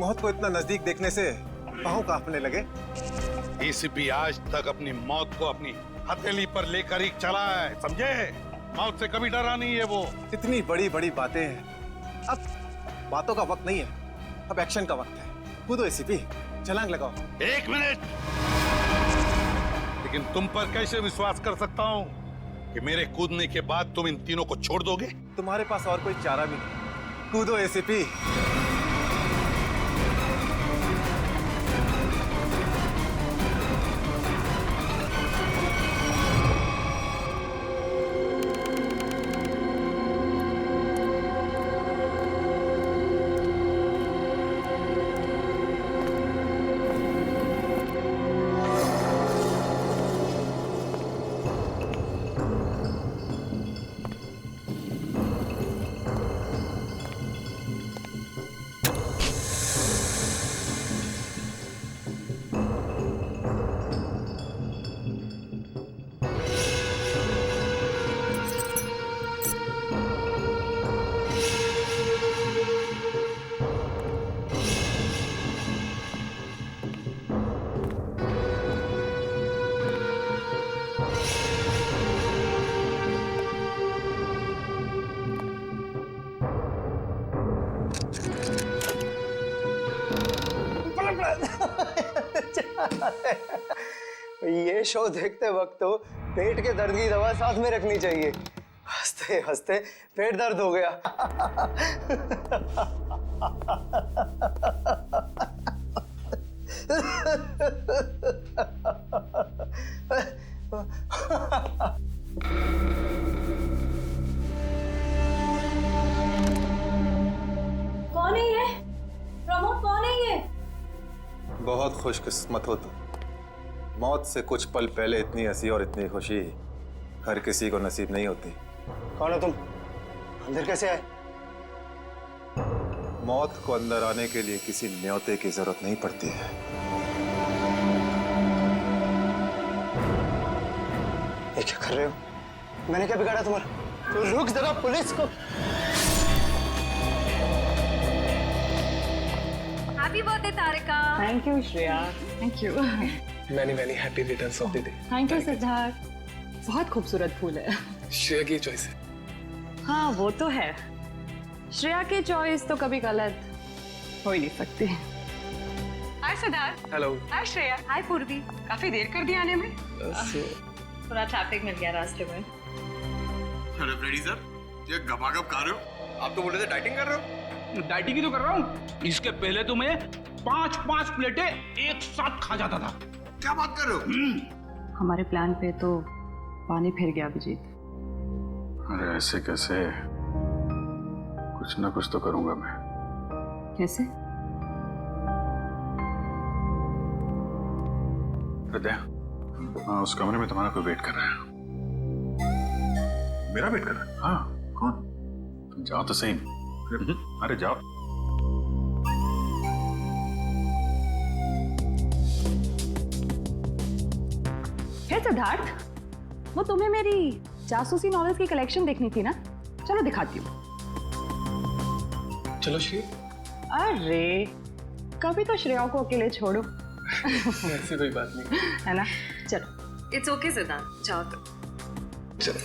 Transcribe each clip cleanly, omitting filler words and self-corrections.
मौत को इतना नजदीक देखने से पांव कांपने लगे। एसीपी आज तक अपनी मौत को अपनी हथेली पर लेकर ही चला है, समझे? मौत से कभी डरा नहीं है वो। इतनी बड़ी बड़ी बातें हैं, अब बातों का वक्त नहीं है, अब एक्शन का वक्त है। कूदो एसीपी, छलांग लगाओ। 1 मिनट, लेकिन तुम पर कैसे विश्वास कर सकता हूं कि मेरे कूदने के बाद तुम इन तीनों को छोड़ दोगे? तुम्हारे पास और कोई चारा भी नहीं, कूदो एसीपी। ये शो देखते वक्त तो पेट के दर्द की दवा साथ में रखनी चाहिए। हंसते हंसते पेट दर्द हो गया। कौन है ये? प्रमोद कौन है ये? बहुत खुशकिस्मत हो तुम। मौत से कुछ पल पहले इतनी हंसी और इतनी खुशी हर किसी को नसीब नहीं होती। कौन हो तुम? अंदर कैसे आए? मौत को अंदर आने के लिए किसी न्योते की जरूरत नहीं पड़ती है। ये क्या कर रहे हो? मैंने क्या बिगाड़ा तुम्हारा? तो रुक जरा, पुलिस को। Happy birthday Tarika. Thank you Shreya. Thank you. Many happy returns of the day. Thank you Siddharth. बहुत खूबसूरत फूल है। श्रेया की चॉइस है। हाँ वो तो है, श्रेया की चॉइस तो कभी गलत हो ही नहीं सकती। हाय सिद्धार्थ। हेलो। हाय श्रेया। हाय पूर्वी। काफी देर कर दी आने में। थोड़ा ट्रैफिक मिल गया रास्ते में। अरे फ्रेडी सर, ये गपागप खा रहे हो? आप तो बोल रहे थे डाइटिंग कर रहे हो। डाइटिंग ही तो कर रहा हूँ। इसके पहले तो मैं 5-5 प्लेटें एक साथ खा जाता था। क्या बात कर रहे हो? हमारे प्लान पे तो पानी फिर गया अभिजीत। अरे ऐसे कैसे? कुछ ना कुछ तो करूंगा मैं। कैसे? हृदय, उस कमरे में तुम्हारा कोई वेट कर रहा है। मेरा वेट कर रहा है? हाँ। कौन? तुम जाओ तो सही। अरे जाओ। हे सिद्धार्थ, वो तुम्हें मेरी जासूसी नॉवेल्स की कलेक्शन देखनी थी ना? चलो दिखाती हूँ। चलो श्रेया। अरे कभी तो श्रेया को अकेले छोड़ो। ऐसी कोई बात नहीं है ना? चलो। इट्स ओके सिद्धार्थ, जाओ तो। चलो।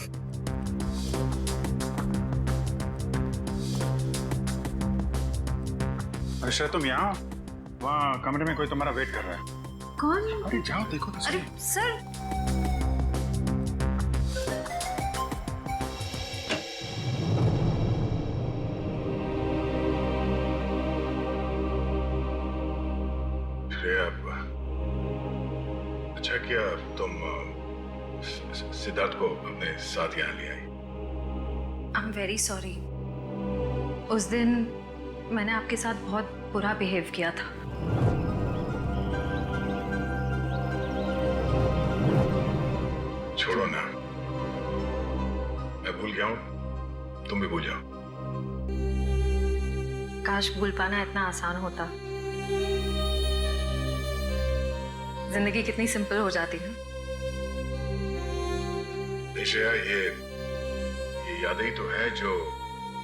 अरे श्रेया, तुम यहाँ? वहाँ कमरे में कोई तुम्हारा वेट कर रहा है। कौन? अरे जाओ देखो तो सही। अरे सर। श्रेया, अच्छा किया तुम सिद्धार्थ को अपने साथ यहाँ ले आई। I am very sorry. उस दिन मैंने आपके साथ बहुत बुरा बिहेव किया था। छोड़ो ना, मैं भूल गया हूँ, तुम भी भूल जाओ। काश भूल पाना इतना आसान होता। जिंदगी कितनी सिंपल हो जाती है। श्रेया, ये यादें ही तो है जो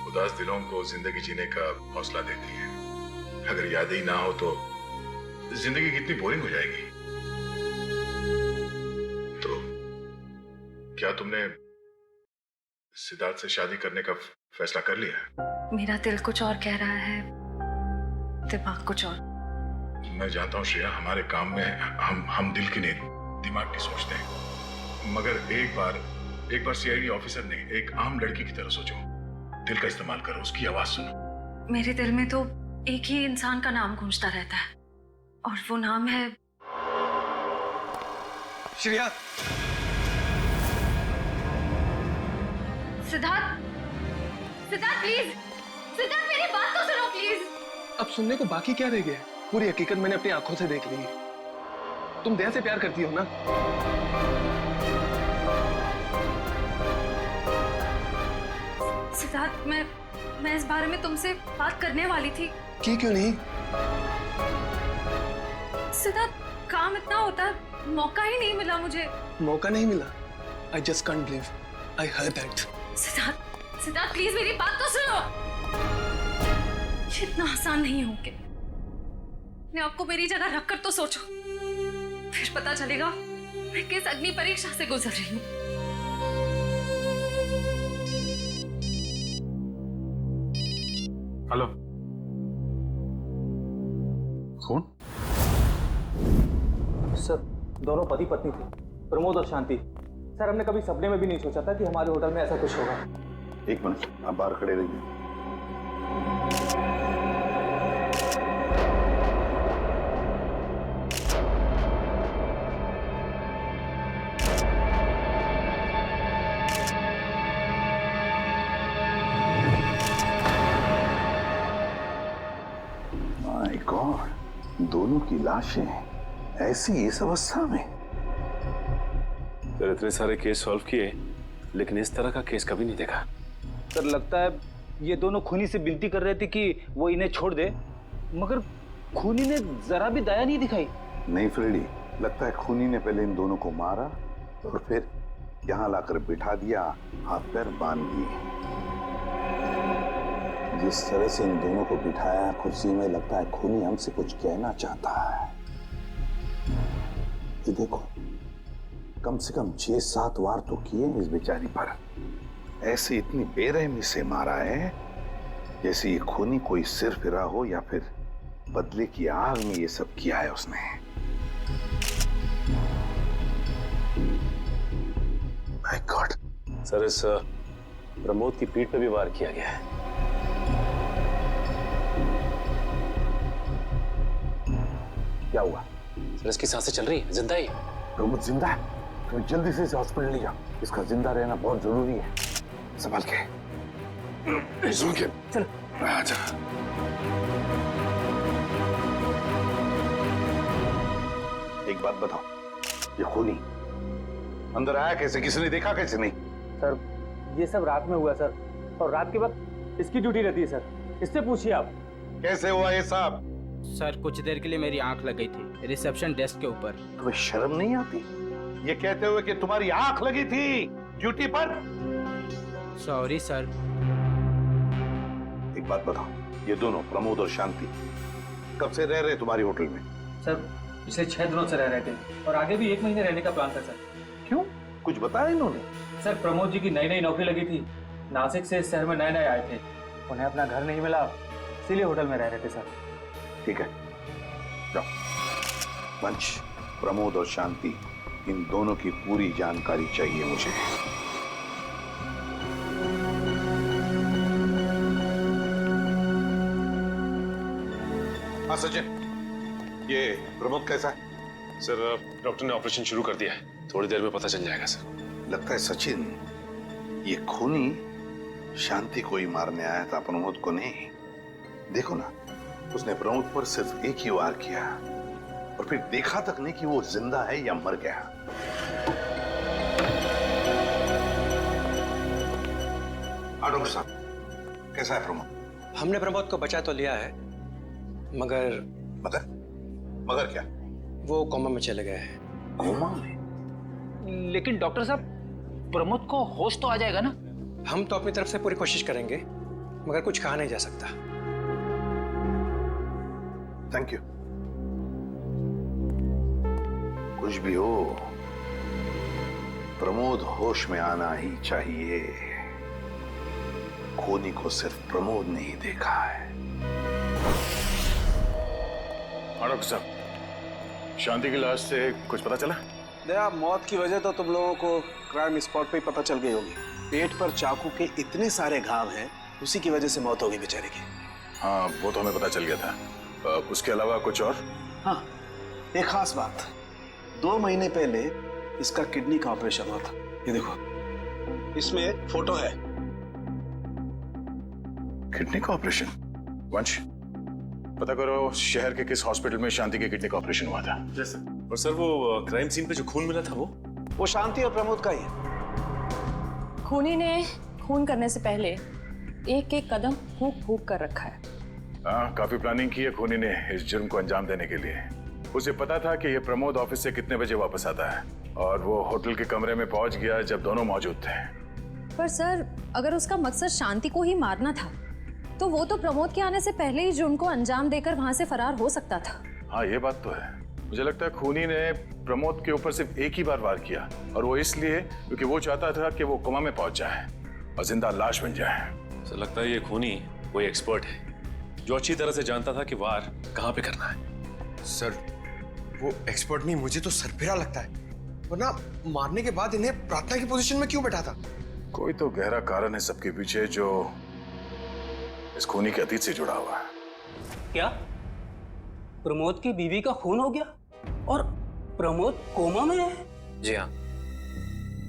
उदास दिलों को जिंदगी जीने का हौसला देती है अगर यादें ही ना हो तो जिंदगी कितनी बोरिंग हो जाएगी। तो क्या तुमने सिद्धार्थ से शादी करने का फैसला कर लिया? मेरा दिल कुछ और कह रहा है, दिमाग कुछ और। मैं जानता हूँ श्रेया, हमारे काम में हम दिल की नहीं दिमाग की सोचते हैं, मगर एक बार सीआईडी ऑफिसर ने एक आम लड़की की तरह सोचो। दिल का इस्तेमाल करो, उसकी आवाज सुनो। मेरे दिल में तो एक ही इंसान का नाम गूंजता रहता है, और वो नाम है श्रेया। सिद्धार्थ। सिद्धार्थ प्लीज, सिद्धार्थ मेरी बात तो सुनो प्लीज। अब सुनने को बाकी क्या रह गया? पूरी हकीकत मैंने अपनी आंखों से देख ली है। तुम दया से प्यार करती हो ना? सिद्धार्थ, मैं इस बारे में तुमसे बात करने वाली थी। की क्यों नहीं? सिद्धार्थ, काम इतना होता है, मौका ही नहीं मिला मुझे। मौका नहीं मिला? I just can't believe I heard that. Siddharth please मेरी बात तो सुनो। ये इतना आसान नहीं हो के। मैं आपको मेरी जगह रखकर तो सोचो, फिर पता चलेगा मैं किस अग्नि परीक्षा से गुजर रही हूँ। हेलो, कौन? सर, दोनों पति पत्नी थे, प्रमोद और शांति। सर, हमने कभी सपने में भी नहीं सोचा था कि हमारे होटल में ऐसा कुछ होगा। एक मिनट, आप बाहर खड़े रहिए। माय गॉड, दोनों की लाशें ऐसी इस अवस्था में। सर, इतने सारे केस सॉल्व किए, लेकिन इस तरह का केस कभी नहीं देखा। सर, लगता है ये दोनों खूनी से विनती कर रहे थे कि वो इन्हें छोड़ दे, मगर खूनी ने जरा भी दया नहीं दिखाई। नहीं फ्रेडी, लगता है खूनी ने पहले इन दोनों को मारा और फिर यहाँ लाकर बिठा दिया, हाथ पैर बांध दिए। जिस तरह से इन दोनों को बिठाया कुर्सी में, लगता है खूनी हमसे कुछ कहना चाहता है। ये देखो, कम से कम 6-7 वार तो किए इस बेचारी पर। ऐसे इतनी बेरहमी से मारा है जैसे ये खूनी कोई सिर फिरा हो, या फिर बदले की आग में ये सब किया है उसने। My God. सर, इस प्रमोद की पीठ पे भी वार किया गया है। क्या हुआ? सर, इसकी सांसें चल रही है, जिंदा ही है। प्रमोद जिंदा है? तो जल्दी से इसे हॉस्पिटल ले जाओ, इसका जिंदा रहना बहुत जरूरी है। संभाल के, चल। आजा। एक बात बताओ, ये खूनी अंदर आया कैसे? किसी ने देखा कैसे? नहीं सर, ये सब रात में हुआ सर, और रात के वक्त इसकी ड्यूटी रहती है सर, इससे पूछिए आप। कैसे हुआ ये सब? सर, कुछ देर के लिए मेरी आंख लग गई थी रिसेप्शन डेस्क के ऊपर। तुम्हें शर्म नहीं आती ये कहते हुए कि तुम्हारी आंख लगी थी ड्यूटी पर? Sorry sir. एक बात बताओ, ये दोनों प्रमोद और शांति कब से रह रहे तुम्हारी होटल में? सर, पिछले 6 दिनों से रह रहे थे, और आगे भी 1 महीने रहने का प्लान था सर। क्यों, कुछ बताया इन्होंने? सर, प्रमोद जी की नई नौकरी लगी थी, नासिक से इस शहर में नए आए थे, उन्हें अपना घर नहीं मिला, इसीलिए होटल में रह रहे थे सर। ठीक है, जाओ। पंच, प्रमोद और शांति, इन दोनों की पूरी जानकारी चाहिए मुझे। हाँ सचिन, ये प्रमोद कैसा है? सर, डॉक्टर ने ऑपरेशन शुरू कर दिया है, थोड़ी देर में पता चल जाएगा सर। लगता है सचिन, ये खूनी शांति को ही मारने आया था, प्रमोद को नहीं। देखो ना, उसने प्रमोद पर सिर्फ एक ही वार किया और फिर देखा तक नहीं कि वो जिंदा है या मर गया। हाँ डॉक्टर साहब, कैसा है प्रमोद? हमने प्रमोद को बचा तो लिया है, मगर मगर क्या? वो कोमा में चले गए हैं। कोमा में? लेकिन डॉक्टर साहब, प्रमोद को होश तो आ जाएगा ना? हम तो अपनी तरफ से पूरी कोशिश करेंगे, मगर कुछ कहा नहीं जा सकता। Thank you. कुछ भी हो, प्रमोद होश में आना ही चाहिए। खूनी को सिर्फ प्रमोद ने ही देखा है। डॉक्टर साहब, शांति की लाश से कुछ पता चला? दया, मौत की वजह तो तुम लोगों को क्राइम स्पॉट पे ही पता चल गई होगी। पेट पर चाकू के इतने सारे घाव हैं, उसी की वजह से मौत होगी बेचारे की। हाँ, वो तो हमें पता चल गया था। उसके अलावा कुछ और? हाँ, एक खास बात। 2 महीने पहले इसका किडनी का ऑपरेशन हुआ था। ये देखो, इसमें एक फोटो है। किडनी का ऑपरेशन? वंश, पता करो शहर के किस हॉस्पिटल में शांति के किडनी का ऑपरेशन हुआ था। और सर, वो क्राइम सीन पे जो खून मिला था वो शांति और प्रमोद का ही है। खूनी ने खून करने से पहले एक एक कदम फूंक फूंक कर रखा है। हाँ, काफी प्लानिंग की है खूनी ने इस जुर्म को अंजाम देने के लिए। उसे पता था कि ये प्रमोद ऑफिस से कितने बजे वापस आता है, और वो होटल के कमरे में पहुंच गया जब दोनों मौजूद थे। पर सर, अगर उसका मकसद शांति को ही मारना था तो वो तो प्रमोद के आने से पहले ही जुर्म को अंजाम देकर वहां से फरार हो सकता था। हाँ, ये बात तो है। मुझे लगता है खूनी ने प्रमोद के ऊपर सिर्फ एक ही बार वार किया, और वो इसलिए क्योंकि वो चाहता था कि वो कोमा में पहुंच जाए और जिंदा लाश बन जाए। सर, लगता है ये खूनी कोई एक्सपर्ट है जो अच्छी तरह से जानता था कि वार कहाँ पे करना है। सर, वो एक्सपर्ट नहीं, मुझे तो सरफिरा लगता है। वरना मारने के बाद इन्हें प्रार्थना की पोजीशन में क्यों बैठा था? कोई तो गहरा कारण है सबके पीछे जो इस खूनी के अतीत से जुड़ा हुआ है। क्या प्रमोद की बीवी का खून हो गया और प्रमोद कोमा में है? जी हाँ।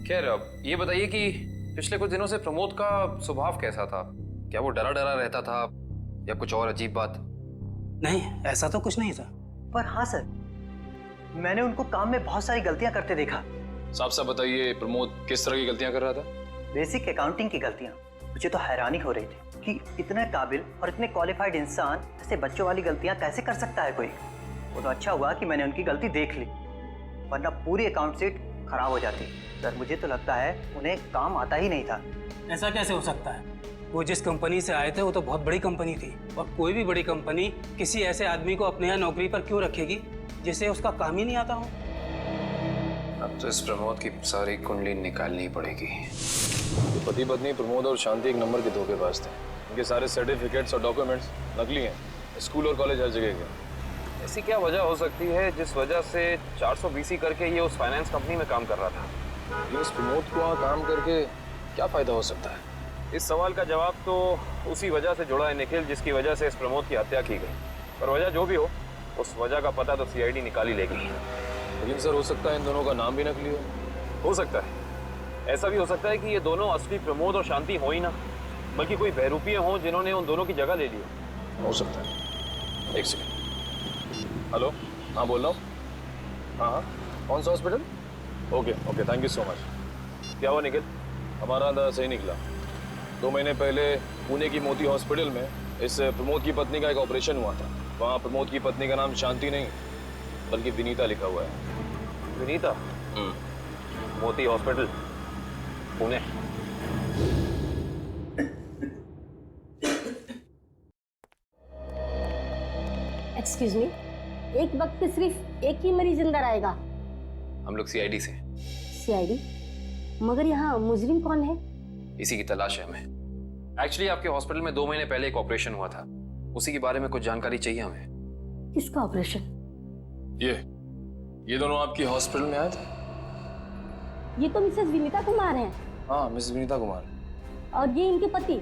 खैर, अब ये बताइए कि पिछले कुछ दिनों से प्रमोद का स्वभाव कैसा था? क्या वो डरा डरा रहता था या कुछ और अजीब बात? नहीं, ऐसा तो कुछ नहीं था। पर हाँ सर, मैंने उनको काम में बहुत सारी गलतियां करते देखा। साफ साफ बताइए, प्रमोद किस तरह की गलतियां कर रहा था? बेसिक अकाउंटिंग की गलतियां। मुझे तो हैरानी हो रही थी कि इतने काबिल और इतने क्वालिफाइड इंसान ऐसे बच्चों वाली गलतियां कैसे कर सकता है कोई। वो तो अच्छा हुआ कि मैंने उनकी गलती देख ली, वरना पूरी अकाउंट शीट खराब हो जाती। सर, मुझे तो लगता है उन्हें काम आता ही नहीं था। ऐसा कैसे हो सकता है? वो जिस कंपनी से आए थे वो तो बहुत बड़ी कंपनी थी, और कोई भी बड़ी कंपनी किसी ऐसे आदमी को अपने यहाँ नौकरी पर क्यों रखेगी जिसे उसका काम ही नहीं आता हो। अब तो इस प्रमोद की सारी कुंडली निकालनी पड़ेगी। तो पति पत्नी प्रमोद और शांति एक नंबर के धोखेबाज थे। इनके सारे सर्टिफिकेट्स और डॉक्यूमेंट्स नकली हैं। स्कूल और कॉलेज हर जगह के। ऐसी क्या वजह हो सकती है जिस वजह से 420 करके ये उस फाइनेंस कंपनी में काम कर रहा था? ये इस प्रमोद को वहाँ काम करके क्या फायदा हो सकता है? इस सवाल का जवाब तो उसी वजह से जुड़ा है निखिल, जिसकी वजह से इस प्रमोद की हत्या की गई। पर वजह जो भी हो, उस वजह का पता तो सीआईडी निकाल ही लेगी। लेकिन सर, हो सकता है इन दोनों का नाम भी नकली हो सकता है। ऐसा भी हो सकता है कि ये दोनों असली प्रमोद और शांति हो ही ना, बल्कि कोई बहरूपिये हों जिन्होंने उन दोनों की जगह ले ली हो सकता है। एक सेकंड। हेलो, हाँ बोल रहा हूँ। हाँ, कौन सा hospital? Okay, thank you so much. क्या हुआ निखिल? हमारा अंदाजा सही निकला। 2 महीने पहले पुणे की मोती हॉस्पिटल में इस प्रमोद की पत्नी का एक ऑपरेशन हुआ था। वहाँ प्रमोद की पत्नी का नाम शांति नहीं बल्कि विनीता लिखा हुआ है। विनीता? मोती हॉस्पिटल, पुणे। एक्सक्यूज मी, एक वक्त पे सिर्फ एक ही मरीज अंदर आएगा? हम लोग सीआईडी से। सीआईडी? मगर यहाँ मुजरिम कौन है? इसी की तलाश है हमें। एक्चुअली आपके हॉस्पिटल में 2 महीने पहले एक ऑपरेशन हुआ था, उसी के बारे में कुछ जानकारी चाहिए हमें। किसका ऑपरेशन? ये दोनों आपकी हॉस्पिटल में आए थे? ये तो मिसेस विनीता कुमार हैं। हाँ, मिसेस विनीता कुमार। और ये इनके पति,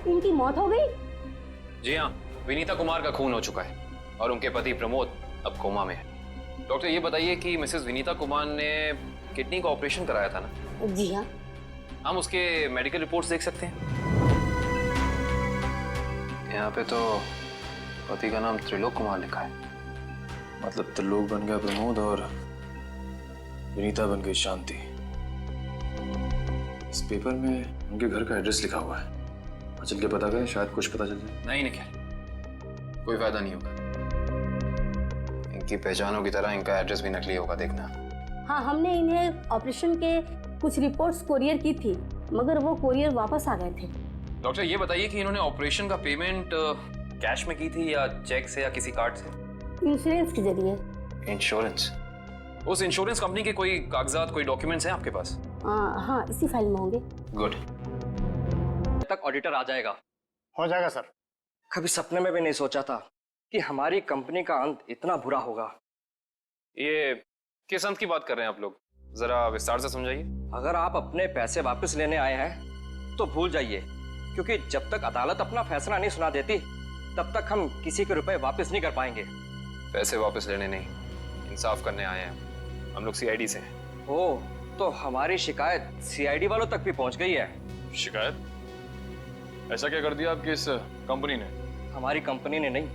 इनकी मौत हो गई? जी हाँ, विनीता कुमार का खून हो चुका है और उनके पति प्रमोद अब कोमा में है। डॉक्टर, ये बताइए कि मिसेस विनीता कुमार ने किडनी का ऑपरेशन कराया था ना? जी हाँ। हम उसके मेडिकल रिपोर्ट्स देख सकते हैं? यहाँ पे तो पति का नाम त्रिलोक कुमार लिखा है। मतलब त्रिलोक बन गया प्रमोद और विनीता बन गई शांति। इस पेपर में उनके घर का एड्रेस लिखा हुआ है। चल के पता करें, शायद कुछ पता चल जाए। नहीं निखिल, कोई फायदा नहीं होगा। इनकी पहचानों की तरह इनका एड्रेस भी नकली होगा, देखना। हाँ, हमने इन्हें ऑपरेशन के कुछ रिपोर्ट्स कोरियर की थी, मगर वो कोरियर वापस आ गए थे। डॉक्टर, ये बताइए कि इन्होंने ऑपरेशन का पेमेंट कैश में की थी या चेक से या किसी कार्ड से? इंश्योरेंस के जरिए। इंश्योरेंस? उस इंश्योरेंस कंपनी के कोई कागजात, कोई डॉक्यूमेंट्स हैं आपके पास? हाँ, इसी फाइल में होंगे। गुड। तक ऑडिटर आ जाएगा। हो जाएगा सर। कभी सपने में भी नहीं सोचा था कि हमारी कंपनी का अंत इतना बुरा होगा। ये किस अंत की बात कर रहे हैं आप लोग? जरा विस्तार से समझाइए। अगर आप अपने पैसे वापस लेने आए हैं तो भूल जाइए, क्योंकि जब तक अदालत अपना फैसला नहीं सुना देती तब तक हम किसी के रुपए वापस नहीं कर पाएंगे। पैसे वापस लेने नहीं, इंसाफ करने आए हैं हम लोग। सीआईडी से हैं। ओह, तो हमारी शिकायत सीआईडी वालों तक भी पहुंच गई है। शिकायत? ऐसा क्या कर दिया आपकी इस कंपनी ने? हमारी कंपनी ने नहीं,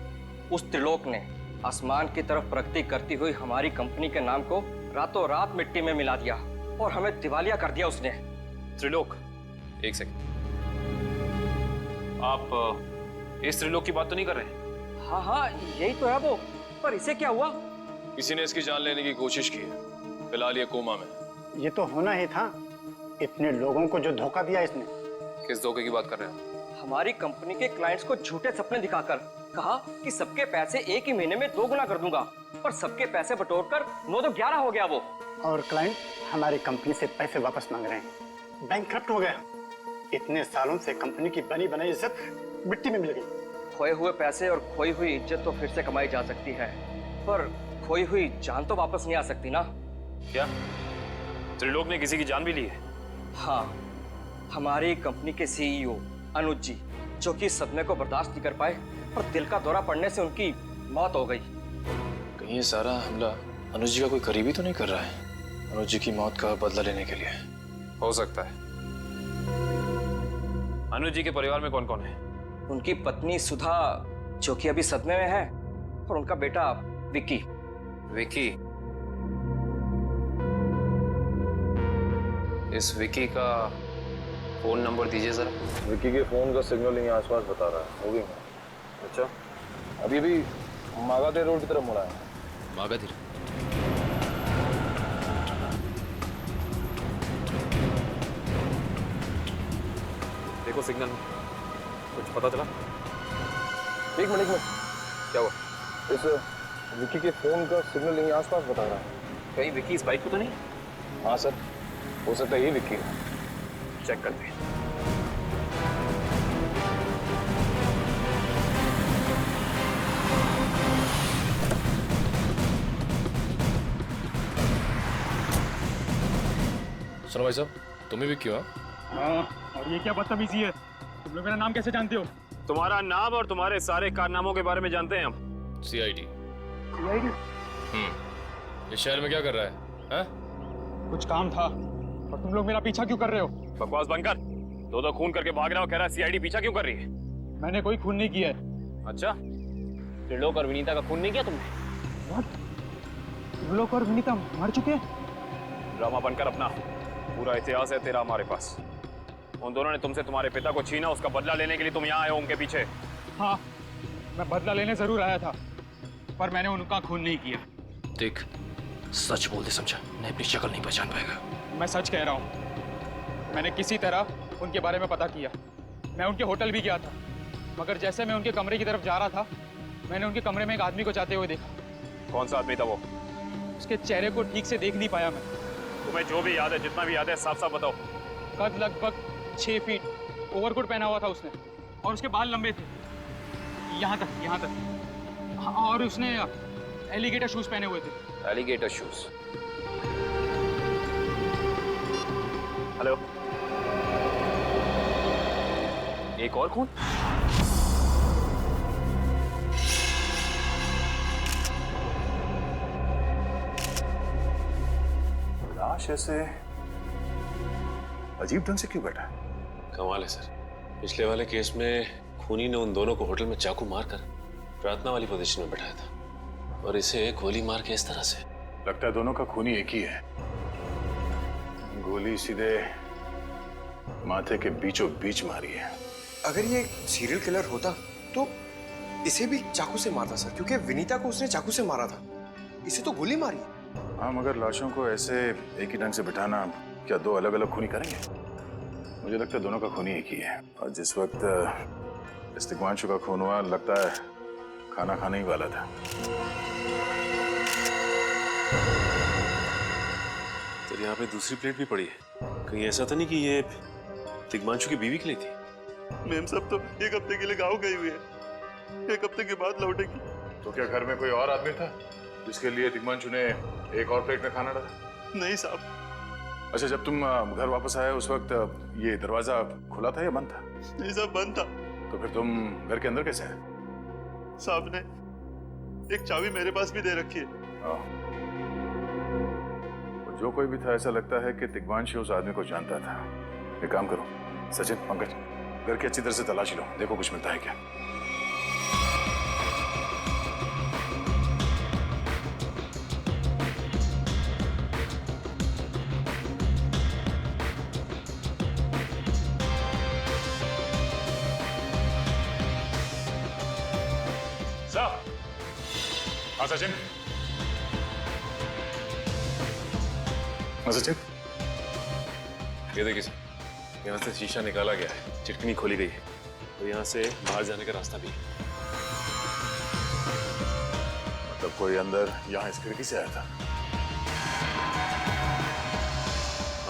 उस त्रिलोक ने आसमान की तरफ प्रगति करती हुई हमारी कंपनी के नाम को रातों रात मिट्टी में मिला दिया और हमें दिवालिया कर दिया उसने। त्रिलोक? एक सेकंड, आप इस त्रिलोक की बात तो नहीं कर रहे हैं? हाँ हाँ, यही तो है वो। पर इसे क्या हुआ? किसी ने इसकी जान लेने की कोशिश की है, फिलहाल ये कोमा में। ये तो होना ही था, इतने लोगों को जो धोखा दिया इसने। किस धोखे की बात कर रहे हैं? हमारी कंपनी के क्लाइंट्स को झूठे सपने दिखाकर कहा कि सबके पैसे एक ही महीने में 2 गुना कर दूंगा, पर सबके पैसे बटोरकर 9 तो 11 हो गया वो। और क्लाइंट हमारी कंपनी से पैसे वापस मांग रहे हैं। बैंकक्रप्ट हो गया। इतने सालों से कंपनी की बनी बनाई इज्जत मिट्टी में मिल गई। खोए हुए पैसे और खोई हुई इज्जत तो फिर से कमाई जा सकती है, पर खोई हुई जान तो वापस नहीं आ सकती ना। क्या त्रिलोक ने किसी की जान भी ली है? हाँ, हमारी कंपनी के सीईओ अनुज जी, जो कि सदमे को बर्दाश्त नहीं कर पाए और दिल का दौरा पड़ने से उनकी मौत हो गई। कहीं ये सारा हमला अनुज जी का कोई करीबी तो नहीं कर रहा है? अनुज जी की मौत का बदला लेने के लिए हो सकता है। अनुज जी के परिवार में कौन कौन है? उनकी पत्नी सुधा, जो कि अभी सदमे में है, और उनका बेटा विक्की। विक्की? इस विक्की का फोन नंबर दीजिए जरा। विक्की के फोन का सिग्नल यहीं आसपास बता रहा है। होगी। अच्छा, अभी भी मागाधीर रोड की तरफ मुड़ा है। मागाधीर? देखो सिग्नल, कुछ पता चला? एक मिनट। क्या हुआ? इस विक्की के फोन का सिग्नल यहीं आसपास बता रहा है। कहीं विक्की इस बाइक पे तो नहीं? हाँ सर, हो सकता है ये विक्की है। चेक करते हैं। सुनो भाई साहब, तुम ही विक्की हो? हाँ, और ये क्या बदतमीजी है? तुम लोग मेरा नाम कैसे जानते हो? तुम्हारा नाम और तुम्हारे सारे कारनामों के बारे में जानते हैं हम। सीआईडी। सीआईडी? इस शहर में क्या कर रहा है? हाँ? कुछ काम था, और तुम लोग मेरा पीछा क्यों कर रहे हो? बकवास बंद कर। दो खून करके भाग रहा हो, कह रहा है सीआईडी पीछा क्यों कर रही है? मैंने कोई खून नहीं किया है। अच्छा, त्रिलोक और विनीता का खून नहीं किया तुमने? त्रिलोक और विनीता मर चुके हैं? ड्रामा बनकर अपना, पूरा इतिहास है तेरा हमारे पास। उन दोनों ने तुमसे तुम्हारे पिता को छीना, उसका बदला लेने के लिए तुम यहाँ आए हो उनके पीछे। हाँ, मैं बदला लेने जरूर आया था, पर मैंने उनका खून नहीं किया। देख, सच बोल दे समझा, नहीं अपनी शक्ल नहीं पहचान पाएगा। मैं सच कह रहा हूँ, मैंने किसी तरह उनके बारे में पता किया। मैं उनके होटल भी गया था, मगर जैसे मैं उनके कमरे की तरफ जा रहा था, मैंने उनके कमरे में एक आदमी को जाते हुए देखा। कौन सा आदमी था वो? उसके चेहरे को ठीक से देख नहीं पाया मैं। तुम्हें जो भी याद है, जितना भी याद है, साफ साफ बताओ। कद लगभग 6 फीट, ओवरकोट पहना हुआ था उसने, और उसके बाल लंबे थे, यहाँ तक। हाँ, और उसने एलिगेटर शूज पहने हुए थे। Alligator shoes? हेलो, एक और खून? लाश ऐसे अजीब ढंग से क्यों बैठा है? कमाल है सर, पिछले वाले केस में खूनी ने उन दोनों को होटल में चाकू मारकर प्रार्थना वाली पोजीशन में बैठाया था, और इसे गोली मार के इस तरह से। लगता है दोनों का खूनी एक ही है। गोली सीधे माथे के बीचों बीच मारी है। अगर ये सीरियल किलर होता तो इसे भी चाकू से मारता सर, क्योंकि विनीता को उसने चाकू से मारा था, इसे तो गोली मारी। हाँ, मगर लाशों को ऐसे एक ही ढंग से बिठाना क्या दो अलग अलग खूनी करेंगे? मुझे लगता है दोनों का खूनी एक ही है, और जिस वक्त इस्तिकवांशु का खून हुआ, लगता है खाना खाने ही वाला था। तो यहाँ पे दूसरी प्लेट भी पड़ी है। कहीं ऐसा तो नहीं कि ये तिग्मांशु की बीवी के लिए थी? मैम सब तो एक हफ्ते के लिए गाँव गई हुई है, एक हफ्ते के बाद लौटेगी। तो क्या घर में कोई और आदमी था जिसके लिए तिग्मांशु ने एक और प्लेट में खाना डाला? नहीं साहब। अच्छा, जब तुम घर वापस आए उस वक्त ये दरवाजा खुला था या बंद था? नहीं साहब, बंद था। तो फिर तुम घर के अंदर कैसे आए? साहब ने एक चाबी मेरे पास भी दे रखी है। और जो कोई भी था, ऐसा लगता है कि तिग्मांशु उस आदमी को जानता था। एक काम करो सचिन, पंकज, घर की अच्छी तरह से तलाशी लो, देखो कुछ मिलता है क्या। हाँ सचिन, सचिन, ये देखिए सर, यहाँ से शीशा निकाला गया है, चिटकनी खोली गई है, तो यहाँ से बाहर जाने का रास्ता भी है। मतलब कोई अंदर यहाँ इस खिड़की से आया था?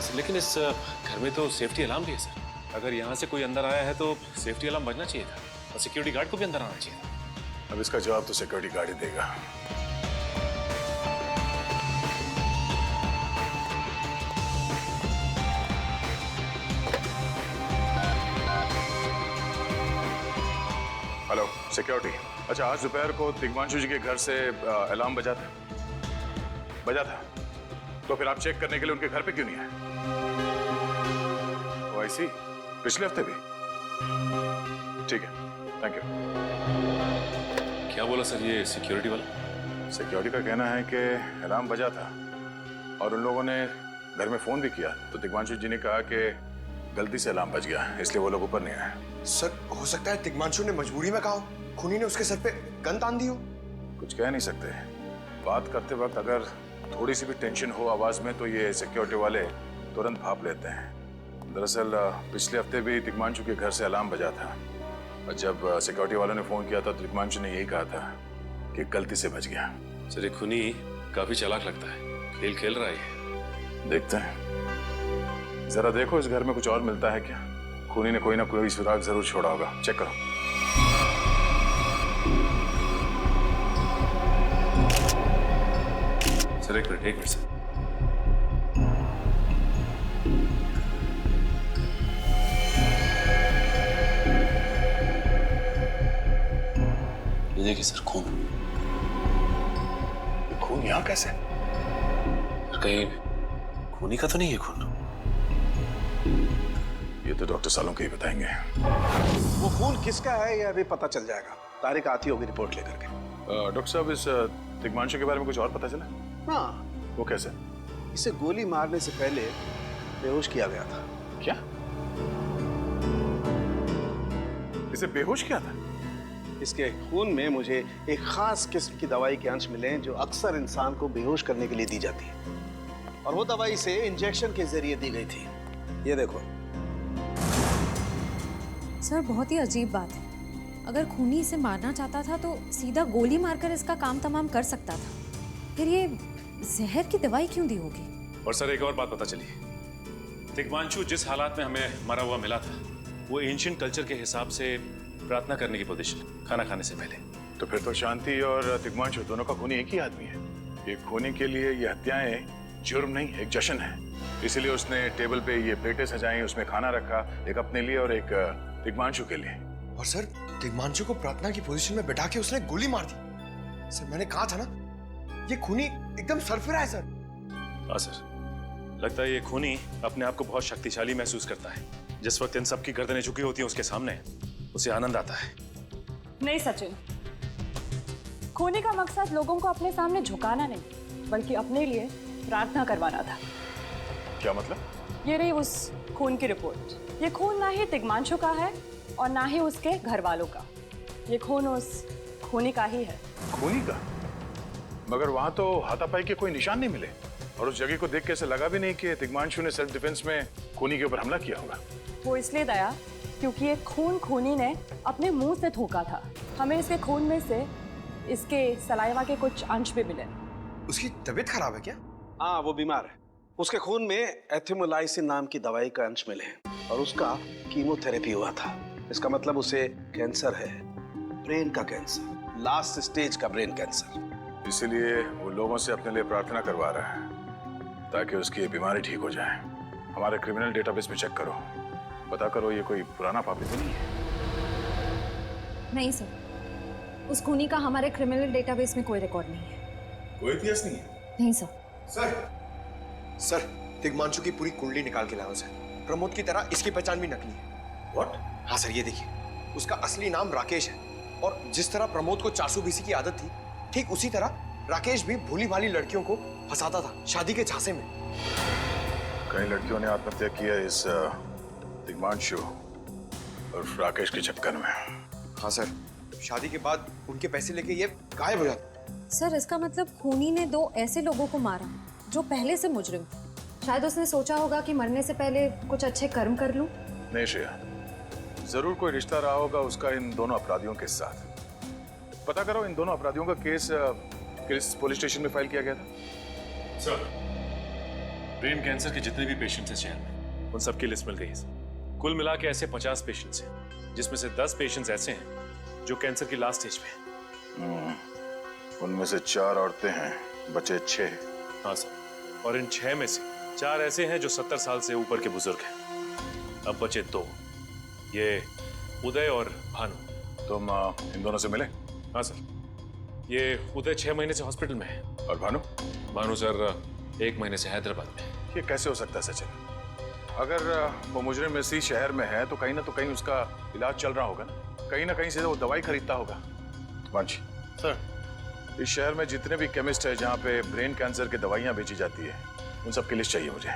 सर, लेकिन इस घर में तो सेफ्टी अलार्म भी है सर। अगर यहाँ से कोई अंदर आया है तो सेफ्टी अलार्म बजना चाहिए था और सिक्योरिटी गार्ड को भी अंदर आना चाहिए था। अब इसका जवाब तो सिक्योरिटी गार्ड ही देगा। हेलो सिक्योरिटी, अच्छा आज दोपहर को तिग्मांशु जी के घर से अलार्म बजा था, तो फिर आप चेक करने के लिए उनके घर पे क्यों नहीं आए? ओ आई सी, पिछले हफ्ते भी? ठीक है, थैंक यू। क्या बोला सर ये सिक्योरिटी वाला? सिक्योरिटी का कहना है कि अलार्म बजा था और उन लोगों ने घर में फोन भी किया, तो तिग्मांशु जी ने कहा कि गलती से अलार्म बज गया, इसलिए वो लोग ऊपर नहीं आए। सर, हो सकता है तिग्मांशु ने मजबूरी में कहा हो, खूनी ने उसके सर पे गन तान दी हो। कुछ कह नहीं सकते, बात करते वक्त अगर थोड़ी सी भी टेंशन हो आवाज में तो ये सिक्योरिटी वाले तुरंत भाप लेते हैं। दरअसल पिछले हफ्ते भी तिग्मांशु के घर से अलार्म बजा था, और जब सिक्योरिटी वालों ने फोन किया था तो तिग्मांशु ने यही कहा था कि गलती से बच गया। सर ये खूनी काफी चालाक लगता है, खेल खेल रहा है। देखते हैं, जरा देखो इस घर में कुछ और मिलता है क्या। खूनी ने कोई ना कोई सुराग जरूर छोड़ा होगा, चेक करो। सर एक मिनट सर। ये देखिए सर, खून। खून यहाँ कैसे? कहीं खूनी का तो नहीं है खून? ये तो डॉक्टर सालों के ही बताएंगे। वो खून किसका है ये अभी पता चल जाएगा, तारिक आती होगी रिपोर्ट लेकर के। डॉक्टर साहब, इस तिग्मांशु के बारे में कुछ और पता चला? हाँ। वो कैसे? इसे गोली मारने से पहले बेहोश किया गया था। क्या? इसे बेहोश किया था? इसके खून में मुझे एक खास किस्म की दवाई के अंश मिले जो अक्सर इंसान को बेहोश करने के लिए दी जाती है, और वो दवाई इसे इंजेक्शन के जरिए दी गई थी। ये देखो सर, बहुत ही अजीब बात है। अगर खूनी इसे मारना चाहता था तो सीधा गोली मारकर इसका काम तमाम कर सकता था, फिर ये जहर की दवाई क्यों दी होगी? और सर एक और बात पता चली, तिग्मांशु जिस हालात में हमें मरा हुआ मिला था वो एंशिएंट कल्चर के हिसाब से प्रार्थना करने की पोजीशन, खाना खाने से पहले। तो फिर तो शांति और तिग्मांशु दोनों का खूनी एक ही आदमी है। एक खूनी के लिए ये हत्याएं जुर्म नहीं, एक जश्न है। इसीलिए उसने टेबल पे ये प्लेटें सजाई, उसमें खाना रखा, एक अपने लिए और एक तिग्मांशु के लिए। और सर, तिग्मांशु को प्रार्थना की पोजीशन में बैठा के उसने गोली मार दी। सर मैंने कहा था ना, ये खूनी एकदम सरफिरा है सर। हाँ सर, लगता है ये खूनी अपने आप को बहुत शक्तिशाली महसूस करता है। जिस वक्त इन सबकी गर्दनें झुकी होती हैं उसके सामने, उसे आनंद आता है। नहीं सचिन, खूनी का मकसद लोगों को अपने सामने झुकाना नहीं, बल्कि अपने लिए प्रार्थना करवाना था। क्या मतलब? ये रही उस खून की रिपोर्ट। ये खून ना ही तिग्मांशु का है और ना ही उसके घर वालों का। ये खून उस खूनी का ही है। खूनी का? मगर वहां तो हाथापाई के कोई निशान नहीं मिले, और उस जगह को देख के ऐसा लगा भी नहीं कि तिग्मांशु ने सेल्फ डिफेंस में खूनी के ऊपर हमला किया होगा। वो इसलिए दया क्योंकि ये खून खूनी ने अपने मुंह से थूका था। हमें इसके खून में से इसके सलाइवा के कुछ अंश भी मिले। उसकी तबीयत खराब है क्या? हाँ, वो बीमार है। उसके खून में एथिमोलाइसिन नाम की दवाई का अंश मिले हैं और उसका कीमोथेरेपी हुआ था। इसका मतलब उसे कैंसर है, ब्रेन का कैंसर, लास्ट स्टेज का ब्रेन कैंसर। इसीलिए वो लोगों से अपने लिए प्रार्थना करवा रहा है ताकि उसकी ये बीमारी ठीक हो जाए। हमारे क्रिमिनल डेटाबेस में चेक करो, पता करो ये कोई पुराना पापी तो नहीं है। नहीं सर, उस खूनी का हमारे क्रिमिनल डेटाबेस में कोई रिकॉर्ड नहीं है। कोई इतिहास नहीं है? नहीं सर। सर, दिग्मांशु की पूरी कुंडली निकाल के लाओ सर। प्रमोद की तरह इसकी पहचान भी नकली है। What? हाँ सर, ये देखिए, उसका असली नाम राकेश है और जिस तरह प्रमोद को 400 बीसी की आदत थी, ठीक उसी तरह राकेश भी भोली भाली लड़कियों को फंसाता था शादी के झांसे में। कई लड़कियों ने आत्महत्या की है इस दिग्मांशु और राकेश के चक्कर में। हाँ सर, शादी के बाद उनके पैसे लेके ये गायब हो जाता। सर, इसका मतलब खूनी ने 2 ऐसे लोगों को मारा जो पहले से मुजरिम थे। शायद उसने सोचा होगा कि मरने से पहले कुछ अच्छे कर्म कर लूं। नहीं श्रेया, जरूर कोई रिश्ता रहा होगा उसका इन दोनों अपराधियों के साथ। पता करो इन दोनों अपराधियों का केस किस पुलिस स्टेशन में फाइल किया गया था? सर, ब्रेन कैंसर के जितने भी पेशेंट्स हैं शहर में, उन सबकी लिस्ट मिल गई है। कुल मिला के ऐसे 50 पेशेंट्स हैं, जिसमें से 10 पेशेंट्स ऐसे हैं जो कैंसर की लास्ट स्टेज पे हैं। उनमें से 4 औरतें हैं, बचे 6। हाँ सर, और इन 6 में से 4 ऐसे हैं जो 70 साल से ऊपर के बुजुर्ग हैं। अब बचे 2, ये उदय और भानु। तुम इन दोनों से मिले? हाँ सर, ये उदय 6 महीने से हॉस्पिटल में है। और भानु? भानु सर 1 महीने से हैदराबाद में। ये कैसे हो सकता है सचिन? अगर वो मुजरिम इसी शहर में है तो कहीं उसका इलाज चल रहा होगा ना कहीं से वो दवाई खरीदता होगा। मांझी सर, इस शहर में जितने भी केमिस्ट है जहाँ पे ब्रेन कैंसर की दवाइयाँ बेची जाती है, उन सब की लिस्ट चाहिए मुझे।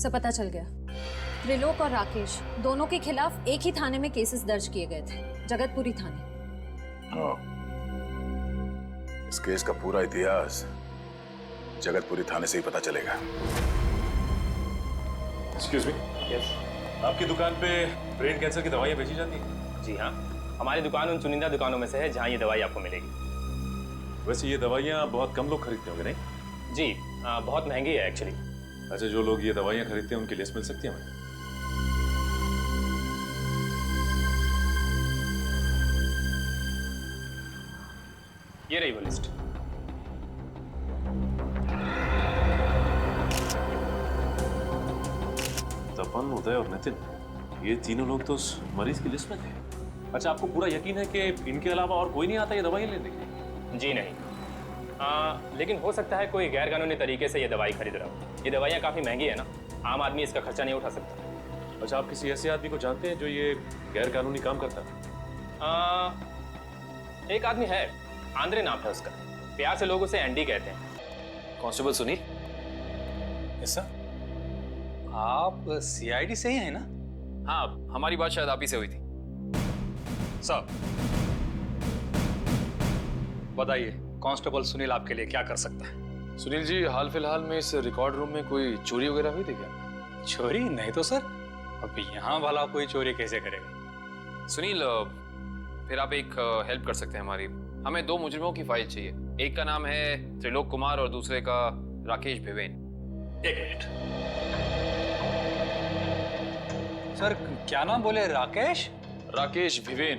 सब पता चल गया। त्रिलोक और राकेश दोनों के खिलाफ एक ही थाने में केसेस दर्ज किए गए थे, जगतपुरी थाने। इस केस का पूरा इतिहास जगतपुरी थाने से ही पता चलेगा। Excuse me. यस। आपकी दुकान पे ब्रेन कैंसर की दवाइयाँ बेची जाती हैं? जी हाँ, हमारी दुकान उन चुनिंदा दुकानों में से है जहाँ ये दवाई आपको मिलेगी। वैसे ये दवाइयाँ बहुत कम लोग खरीदते होंगे, नहीं? जी, बहुत महंगी है एक्चुअली। अच्छा, जो लोग ये दवाइयाँ खरीदते हैं उनकी लिस्ट मिल सकती है हमें? ये रही वो लिस्ट। तपन, उदय और नितिन, ये तीनों लोग तो उस मरीज की लिस्ट में थे। अच्छा, आपको पूरा यकीन है कि इनके अलावा और कोई नहीं आता ये दवाई लेने के लिए? जी नहीं, लेकिन हो सकता है कोई गैर कानूनी तरीके से ये दवाई खरीद रहा हो। ये दवाइयाँ काफ़ी महंगी है ना, आम आदमी इसका खर्चा नहीं उठा सकता। अच्छा, आप किसी ऐसे आदमी को जानते हैं जो ये गैर कानूनी काम करता है? एक आदमी है, आंद्रे नाम है उसका। प्यार से लोग उसे एंडी कहते हैं। कांस्टेबल सुनील? Yes sir. आप सीआईडी से ही हैं ना? हाँ, हमारी बात शायद आप ही से हुई थी। साहब बताइए, कांस्टेबल सुनील आपके लिए क्या कर सकता है? सुनील जी, हाल फिलहाल में इस रिकॉर्ड रूम में कोई चोरी वगैरह हुई थी क्या? चोरी नहीं तो सर, अब यहाँ वाला कोई चोरी कैसे करेगा? सुनील, फिर आप एक हेल्प कर सकते हैं हमारी। हमें 2 मुजरिमों की फाइल चाहिए। एक का नाम है त्रिलोक कुमार और दूसरे का राकेश भिवेन। एक मिनट सर, क्या नाम बोले? राकेश? राकेश भिवेन।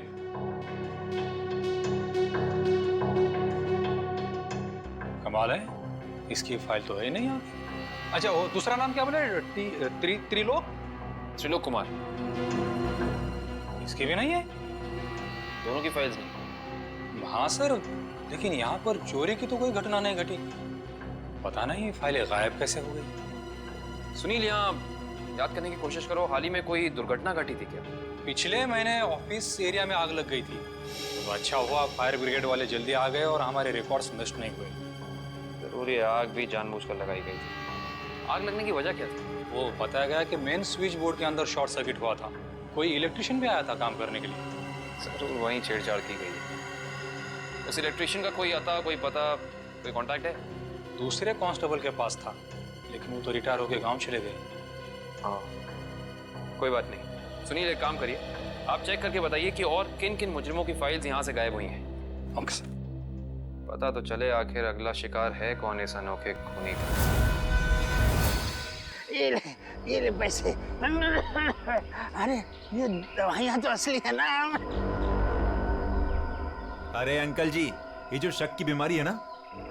कमाल है, इसकी फाइल तो है नहीं यहाँ। अच्छा, वो दूसरा नाम क्या बोले? त्रिलोक? त्रिलोक कुमार। इसकी भी नहीं है? दोनों की फाइल्स नहीं। हाँ सर, लेकिन यहाँ पर चोरी की तो कोई घटना नहीं घटी। पता नहीं फाइलें गायब कैसे हो गई। सुनील, यहाँ याद करने की कोशिश करो, हाल ही में कोई दुर्घटना घटी थी क्या? पिछले महीने ऑफिस एरिया में आग लग गई थी, तो अच्छा हुआ फायर ब्रिगेड वाले जल्दी आ गए और हमारे रिकॉर्ड्स नष्ट नहीं हुए। जरूर ये आग भी जानबूझकर लगाई गई थी। आग लगने की वजह क्या थी? वो बताया गया कि मेन स्विच बोर्ड के अंदर शॉर्ट सर्किट हुआ था। कोई इलेक्ट्रिशियन भी आया था काम करने के लिए। जरूर वहीं छेड़छाड़ की गई है। उस इलेक्ट्रिशियन का कोई आता, कोई पता, कोई कांटेक्ट है? दूसरे कांस्टेबल के पास था, लेकिन वो तो रिटायर होकर गांव चले गए। हाँ, कोई बात नहीं। सुनील, एक काम करिए, आप चेक करके बताइए कि और किन किन मुजरिमों की फाइल्स यहाँ से गायब हुई हैं। Okay sir. पता तो चले आखिर अगला शिकार है कौन इस अनोखे खूनी का। ये ले पैसे। अरे ये दवाइयाँ तो असली है ना। अरे अंकल जी, ये जो शक की बीमारी है ना,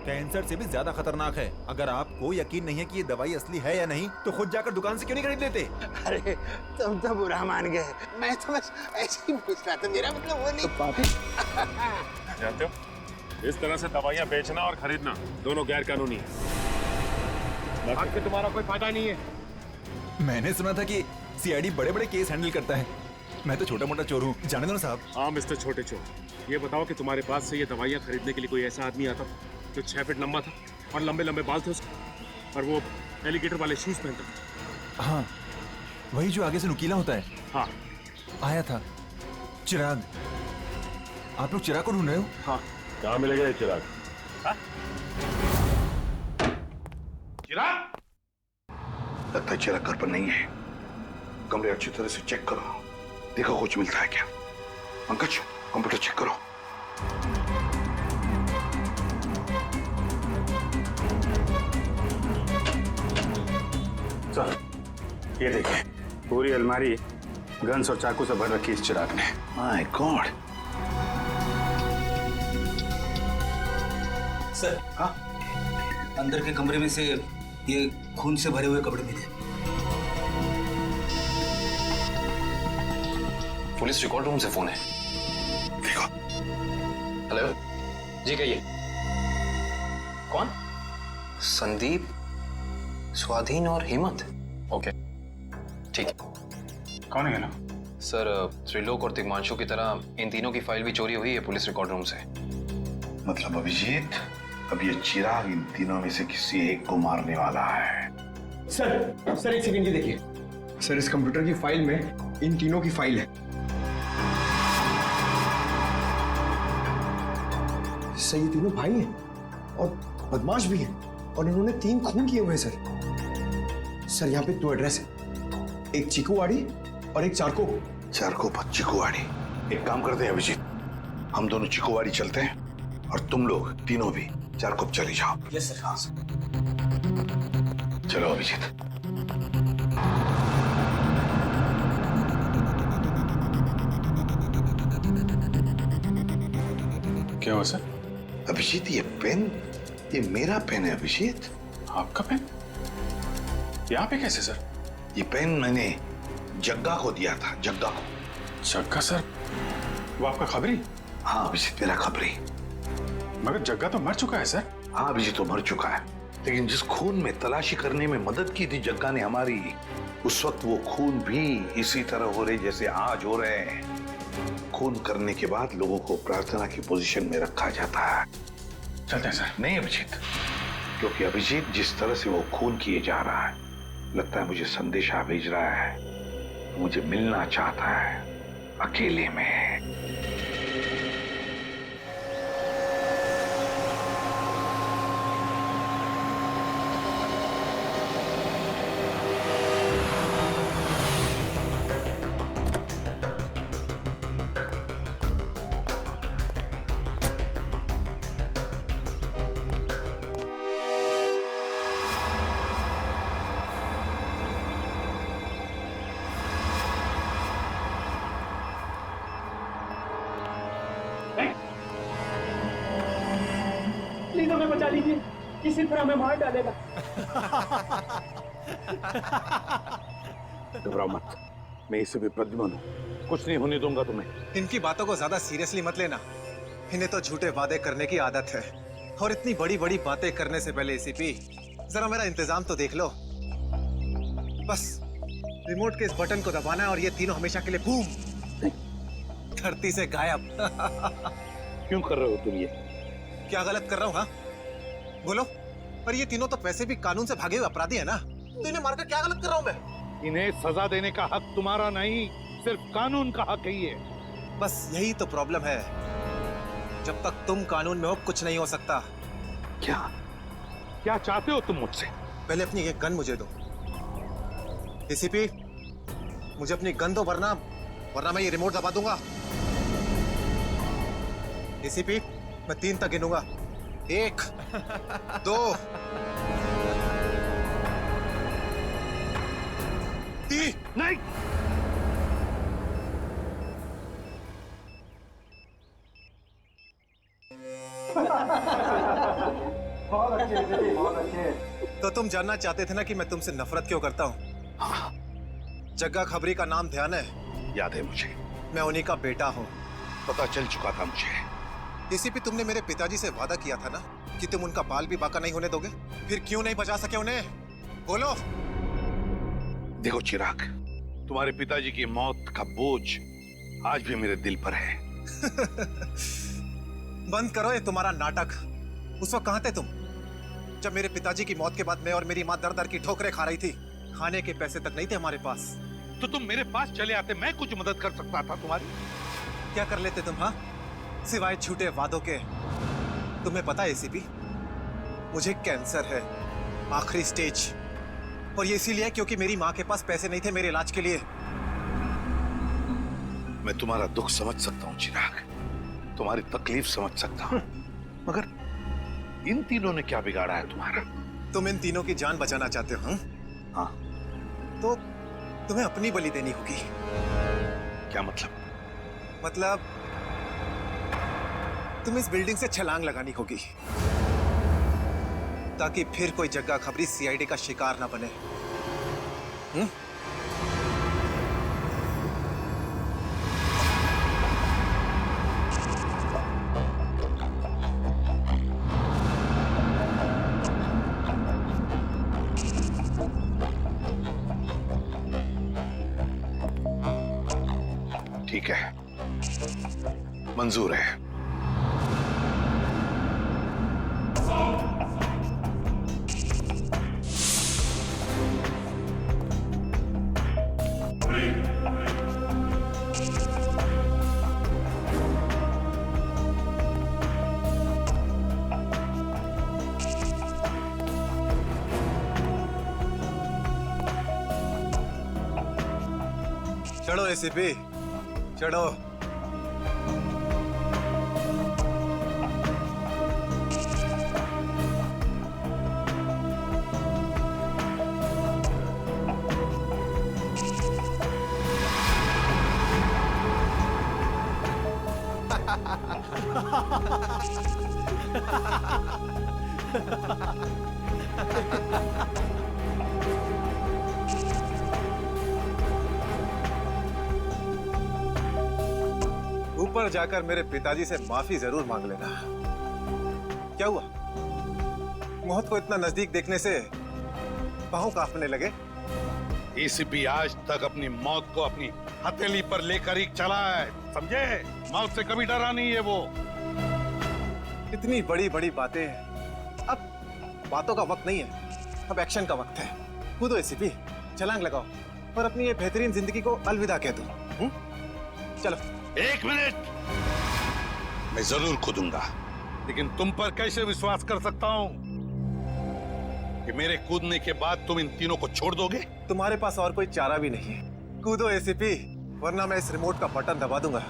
कैंसर से भी ज्यादा खतरनाक है। अगर आपको यकीन नहीं है कि ये दवाई असली है या नहीं, तो खुद जाकर दुकान से क्यों नहीं खरीद लेते? अरे तुम तो बुरा मान गए, मैं तो बस ऐसे ही पूछ रहा था, मेरा मतलब वो नहीं। जानते हो, इस तरह से दवाइयाँ बेचना और खरीदना दोनों गैर कानूनी है। आपके तुम्हारा कोई फायदा नहीं है। मैंने सुना था कि सीआईडी बड़े-बड़े केस हैंडल करता है। मैं तो छोटा-मोटा चोर हूँ, जाने दो ना साहब। हाँ मिस्टर छोटे चोर, ये बताओ कि तुम्हारे पास से ये दवाइयाँ खरीदने के लिए कोई ऐसा आदमी आता जो 6 फीट लंबा था और लंबे लंबे बाल थे उसके, और वो एलिगेटर वाले शूज पहनता था। हाँ, वही जो आगे से नुकीला होता है। हाँ, आया था चिराग। आप लोग चिराग को ढूंढ रहे हो? हाँ। कहाँ मिलेगा ये चिराग? हाँ? चिराग? लगता है चिराग घर पर नहीं है। कमरे अच्छी तरह से चेक करो, देखो कुछ मिलता है क्या। पंकज, कंप्यूटर चेक करो। सर, ये देखिए, पूरी अलमारी गन्स और चाकू से भर रखी इस चिराग ने। My God. सर, हाँ, अंदर के कमरे में से ये खून से भरे हुए कपड़े मिले। पुलिस रिकॉर्ड रूम से फोन है। देखो। हेलो, जी कहिए। कौन? संदीप, स्वाधीन और हेमंत। ओके, ठीक है। कौन है ना? सर, त्रिलोक और तिग्मांशु की तरह इन तीनों की फाइल भी चोरी हुई है पुलिस रिकॉर्ड रूम से। मतलब अभिजीत, अब ये चिराग इन तीनों में से किसी एक को मारने वाला है। सर एक सेकंड, ये देखिए सर, इस कंप्यूटर की फाइल में इन तीनों की फाइल है। सर ये तीनों भाई हैं और बदमाश भी हैं, और इन्होंने 3 खून किए हुए हैं सर। सर यहाँ पे 2 एड्रेस है, एक चीकूवाड़ी और एक चारको। चारको पर चीकूवाड़ी। एक काम करते हैं अभिजीत, हम दोनों चीकूवाड़ी चलते हैं और तुम लोग तीनों भी चारको चले जाओ। Yes sir. हाँ सर। चलो अभिजीत। क्या हुआ सर? अभिजीत, ये पेन, ये मेरा पेन है अभिजीत। आपका पेन? यहाँ पे कैसे सर? ये पेन मैंने जग्गा को दिया था, जग्गा को। जग्गा सर, वो आपका खबरी? हाँ अभिजीत, मेरा खबरी। मगर जग्गा तो मर चुका है सर। हाँ अभिजीत, तो मर चुका है, लेकिन जिस खून में तलाशी करने में मदद की थी जग्गा ने हमारी, उस वक्त वो खून भी इसी तरह हो रहे जैसे आज हो रहे हैं। खून करने के बाद लोगों को प्रार्थना की पोजीशन में रखा जाता है। चलते हैं सर। नहीं अभिजीत, क्योंकि अभिजीत जिस तरह से वो खून किए जा रहा है, लगता है मुझे संदेशा भेज रहा है, मुझे मिलना चाहता है अकेले में। प्लीज हमें बचा लीजिए, किसी तरह हमें मार डालेगा। घबराओ मत, मैं इसे भी प्रद्युम्न हूं, कुछ नहीं होने दूंगा तुम्हें। इनकी बातों को ज्यादा सीरियसली मत लेना, इन्हें तो झूठे वादे करने की आदत है, और इतनी बड़ी बड़ी बातें करने से पहले एसीपी जरा मेरा इंतजाम तो देख लो। बस रिमोट के इस बटन को दबाना है और ये तीनों हमेशा के लिए बूम, धरती से गायब। क्यों कर रहे हो तुम ये? क्या गलत कर रहा हूँ? हाँ बोलो। पर ये तीनों तो वैसे भी कानून से भागे हुए अपराधी है ना, तो इन्हें मारकर क्या गलत कर रहा हूँ मैं? इन्हें सजा देने का हक तुम्हारा नहीं, सिर्फ कानून का हक ही है। बस यही तो प्रॉब्लम है, जब तक तुम कानून में हो कुछ नहीं हो सकता। क्या क्या चाहते हो तुम मुझसे? पहले अपनी एक गन मुझे दो एसीपी, मुझे अपनी गन दो, वरना मैं ये रिमोट दबा दूंगा। एसीपी मैं 3 तक गिनूंगा। 1, 2, 3। नहीं, तो तुम जानना चाहते थे ना कि मैं तुमसे नफरत क्यों करता हूँ? हाँ। जग्गा खबरी का नाम ध्यान है? याद है मुझे। मैं उन्हीं का बेटा हूँ। पता चल चुका था मुझे। इसी पे तुमने मेरे पिताजी से वादा किया था ना कि तुम उनका बाल भी बाका नहीं होने दोगे। फिर क्यों नहीं बचा सके उन्हें? बोलो। देखो चिराग, तुम्हारे पिताजी की मौत का बोझ आज भी मेरे दिल पर है। बंद करो ये तुम्हारा नाटक। उस वक्त कहाँ थे तुम जब मेरे पिताजी की मौत के बाद मैं और मेरी माँ दर दर की ठोकरें खा रही थी? खाने के पैसे तक नहीं थे हमारे पास। तो तुम मेरे पास चले आते, मैं कुछ मदद कर सकता था तुम्हारी। क्या कर लेते तुम? हाँ, सिवाय झूठे वादों के। तुम्हें पता है एसीपी, मुझे कैंसर है, आखिरी स्टेज। और ये इसीलिए क्योंकि मेरी माँ के पास पैसे नहीं थे मेरे इलाज के लिए। मैं तुम्हारा दुख समझ सकता हूँ चिराग, तुम्हारी तकलीफ समझ सकता हूँ, मगर इन तीनों ने क्या बिगाड़ा है तुम्हारा? तुम इन तीनों की जान बचाना चाहते हो? हाँ। तो तुम्हें अपनी बलि देनी होगी। क्या मतलब? मतलब तुम इस बिल्डिंग से छलांग लगानी होगी ताकि फिर कोई जग्गा खबरी सीआईडी का शिकार ना बने। ठीक है, मंजूर है। चढ़ो एसीपी, चढ़ो। ऊपर जाकर मेरे पिताजी से माफी जरूर मांग लेना। क्या हुआ? मौत को इतना नजदीक देखने से पांव कांपने लगे? एसीपी आज तक अपनी मौत को अपनी हथेली पर लेकर ही चला है, समझे? मौत से कभी डरा नहीं है वो। इतनी बड़ी बड़ी बातें, अब बातों का वक्त नहीं है, अब एक्शन का वक्त है। कूदो एसीपी, छलांग लगाओ और अपनी ये बेहतरीन जिंदगी को अलविदा कह दो। चलो। 1 मिनट, मैं जरूर कूदूंगा, लेकिन तुम पर कैसे विश्वास कर सकता हूं कि मेरे कूदने के बाद तुम इन तीनों को छोड़ दोगे? तुम्हारे पास और कोई चारा भी नहीं है। कूदो एसीपी, वरना मैं इस रिमोट का बटन दबा दूंगा।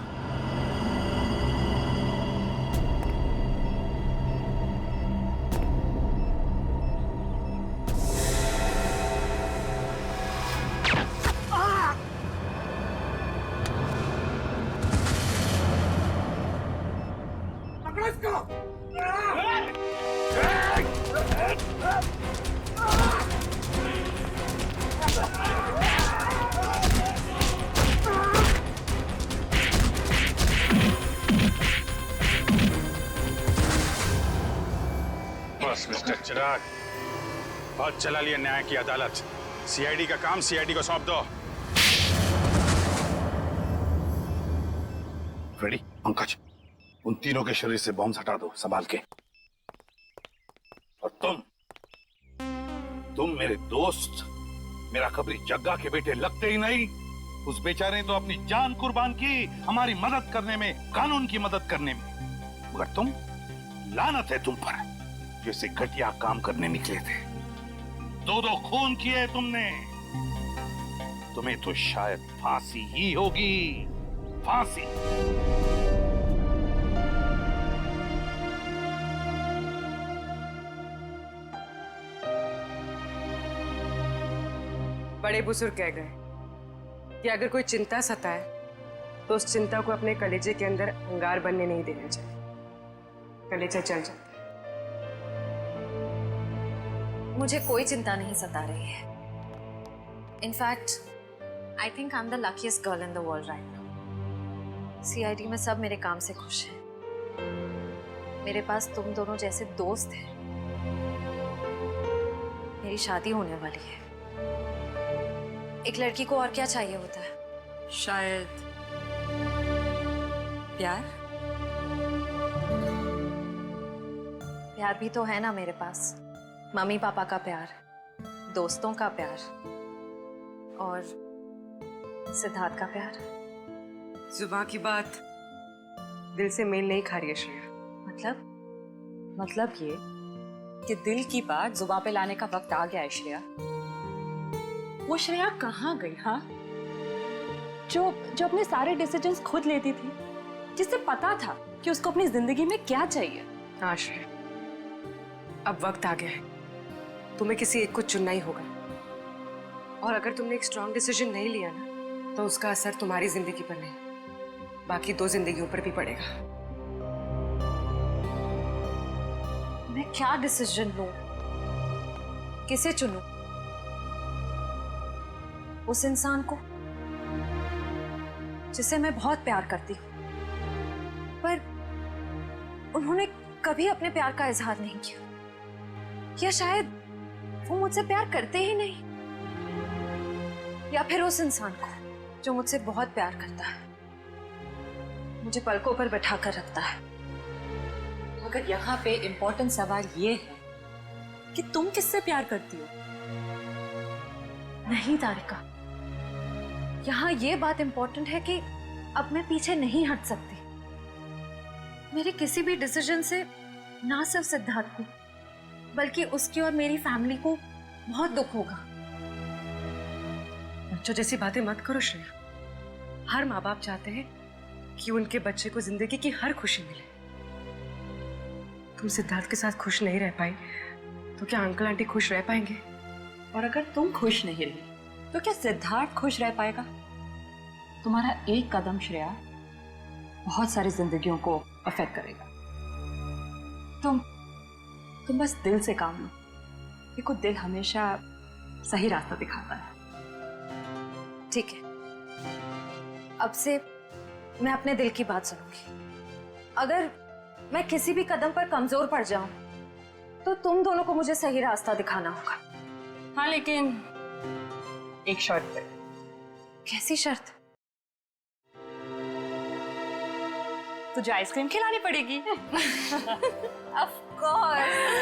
बस मिस्टर चिराग, बहुत चला लिया न्याय की अदालत। सीआईडी का काम सीआईडी को सौंप दो। फ्रेडी, पंकज, उन तीनों के शरीर से बॉम्ब हटा दो संभाल के। और तुम मेरे दोस्त, मेरा खबरी जग्गा के बेटे लगते ही नहीं। उस बेचारे ने तो अपनी जान कुर्बान की हमारी मदद करने में, कानून की मदद करने में, मगर तुम, लानत है तुम पर, जैसे घटिया काम करने निकले थे। 2 खून किए तुमने। तुम्हें तो शायद फांसी ही होगी, फांसी। बड़े बुजुर्ग कह गए कि अगर कोई चिंता सताए तो उस चिंता को अपने कलेजे के अंदर अंगार बनने नहीं देना चाहिए। कलेजा जल जाता है। मुझे कोई चिंता नहीं सता रही है। In fact I think I am the luckiest girl in the world right now. CID में सब मेरे काम से खुश हैं। मेरे पास तुम दोनों जैसे दोस्त हैं। मेरी शादी होने वाली है। एक लड़की को और क्या चाहिए होता है? शायद प्यार। प्यार भी तो है ना मेरे पास। मम्मी पापा का प्यार, दोस्तों का प्यार और सिद्धार्थ का प्यार। जुबान की बात दिल से मेल नहीं खा रही है श्रेया। मतलब ये कि दिल की बात जुबान पे लाने का वक्त आ गया है श्रेया। वो श्रेया कहाँ गई? हाँ, जो अपने सारे डिसीजंस खुद लेती थी, जिससे पता था कि उसको अपनी जिंदगी में क्या चाहिए। हाँ श्रेया, अब वक्त आ गया है। तुम्हें किसी एक को चुनना ही होगा। और अगर तुमने एक स्ट्रॉन्ग डिसीजन नहीं लिया ना, तो उसका असर तुम्हारी जिंदगी पर नहीं, बाकी 2 जिंदगियों पर भी पड़ेगा। मैं क्या डिसीजन लूं? किसे चुनूं? उस इंसान को जिसे मैं बहुत प्यार करती हूं, पर उन्होंने कभी अपने प्यार का इजहार नहीं किया। या शायद वो मुझसे प्यार करते ही नहीं। या फिर उस इंसान को जो मुझसे बहुत प्यार करता है, मुझे पलकों पर बैठा कर रखता है। मगर यहाँ पे इम्पोर्टेंट सवाल ये है कि तुम किससे प्यार करती हो? नहीं तारिका, यहाँ ये बात इम्पोर्टेंट है कि अब मैं पीछे नहीं हट सकती। मेरे किसी भी डिसीजन से ना सिर्फ सिद्धार्थ को बल्कि उसकी और मेरी फैमिली को बहुत दुख होगा। बच्चों जैसी बातें मत करो श्रेया। हर माँ बाप चाहते हैं कि उनके बच्चे को जिंदगी की हर खुशी मिले। तुम सिद्धार्थ के साथ खुश नहीं रह पाई तो क्या अंकल आंटी खुश रह पाएंगे? और अगर तुम खुश नहीं रही तो क्या सिद्धार्थ खुश रह पाएगा? तुम्हारा एक कदम श्रेया बहुत सारी जिंदगियों को अफेक्ट करेगा। तुम बस दिल से काम लो। देखो, दिल हमेशा सही रास्ता दिखाता है। ठीक है, अब से मैं अपने दिल की बात सुनूंगी। अगर मैं किसी भी कदम पर कमजोर पड़ जाऊं तो तुम दोनों को मुझे सही रास्ता दिखाना होगा। हाँ, लेकिन एक शर्त पे। कैसी शर्त? तुझे आइसक्रीम खिलानी पड़ेगी। Of course.